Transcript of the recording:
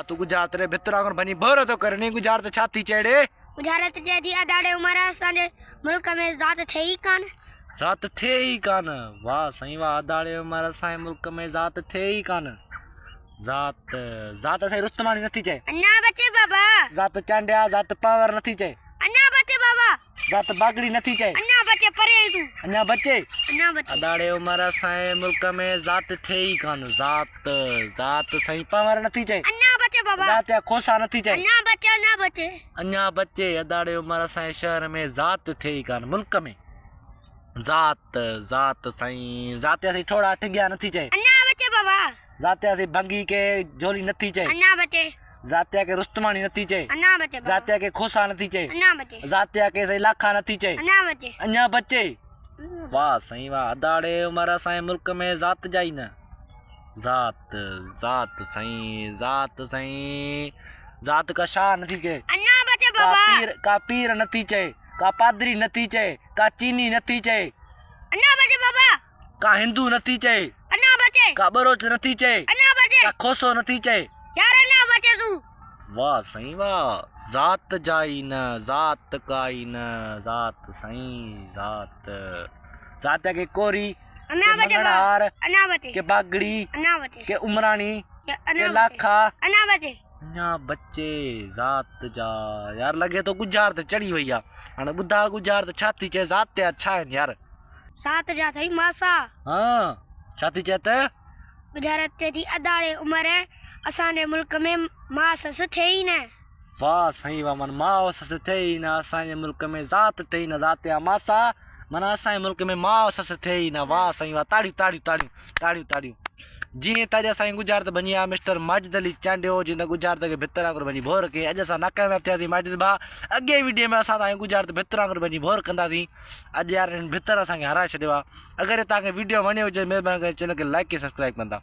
तू गुजरात रे भितर आगन बनी भरो तो करनी गुजरात छाती चेड़े गुजरात जे अदाड़े उमर असांजे मुल्क में ज़ात थे ही कान। ज़ात थे ही कान। वाह साईं वाह। अदाड़े उमर असांजे मुल्क में ज़ात थे ही कान। ज़ात ज़ात असांजी रुस्तमानी नथी चए। अन्ना बचे बाबा। ज़ात चांडिया ज़ात पावर नथी चए। अन्ना बचे बाबा। ज़ात बागड़ी नथी चए। अन्ना बचे परे तू। अन्ना बचे। अन्ना बचे। अदाड़े उमर असांजे मुल्क में ज़ात थे ही कान। ज़ात ज़ात साईं पावर नथी चए। अन्ना बचे बाबा। ज़ात या खोसा नथी चए। अन्ना बचे अन्ना बचे। अन्ना बचे। अदाड़े उमर असांजे शहर में ज़ात थे ही कान। मुल्क में ज़ात ज़ात साईं ज़ात असीं थोड़ा ठिगिया नथी चए। अन्ना बचे बाबा। ज़ात असीं भंगी के झोली नथी चए। अन्ना बचे। ज़ात के रुस्तमानी नथी चए। अन्ना बचे बाबा। ज़ात के खोसा नथी चए। अन्ना बचे। ज़ात के सही लाखा नथी चए। अन्ना बचे। अन्ना बचे। वाह साईं वाह। अदाड़े उमर असांजे मुल्क में ज़ात जा ही न। ज़ात ज़ात साईं ज़ात साईं ज़ात का शाह नथी चए। अन्ना बचे बाबा। का पीर नथी चए। का पादरी नथी चए। का चीनी नथी चए। अन्ना बचे बाबा। का हिंदू नथी चए। अन्ना बचे। का बरोच नथी चए। अन्ना बचे। का खोसो नथी चए। यार अन्ना बचे तू। वाह साईं वाह। ज़ात जा ही न। ज़ात का ही न। ज़ात साईं ज़ात ज़ात के कोरी अन्ना बचे बाबा। हार अन्ना बचे। के बागड़ी अन्ना बचे। के उमरानी अन्ना के बचे। लाखा अन्ना बचे। अन्ना बच्चे ज़ात जा। यार लगे तो गुजरात चढ़ी हुई है। हाणे ॿुधा गुजरात छाती चए ज़ात या छा आहिनि यार। सात जा थई मासा। हाँ छाती चए त गुजरात जी अदाड़े उमर असांजे मुल्क में मां सस थे ही न। वाह साईं वाह। मन माओ सस थे ही न। असांजे मुल्क में ज़ात थे ही न। ज़ात या मासा माना असांजे मुल्क में माओ सस थे ही न। वाह साईं वाह। ताड़ियूं ताड़ियूं ताड़ियूं ताड़ियूं ताड़ियूं। जीअं त अॼु असांजी गुजरात बनी आहे मिस्टर माजिद अली चांडियो जीअं त गुजरात खे भितर वांगुरु बनी भोर के अॼु असां नाकामयाब थियासीं माजिद भाउ। अॻे वीडियो में असां तव्हांखे गुजरात भितर वांगुरु बनी भोर कंदासीं। अॼु यार हिन भितर असांखे हराए छॾियो आहे। अगरि तव्हांखे वीडियो वणियो हुजे महिरबानी करे चैनल खे लाइक ऐं सब्सक्राइब कंदा।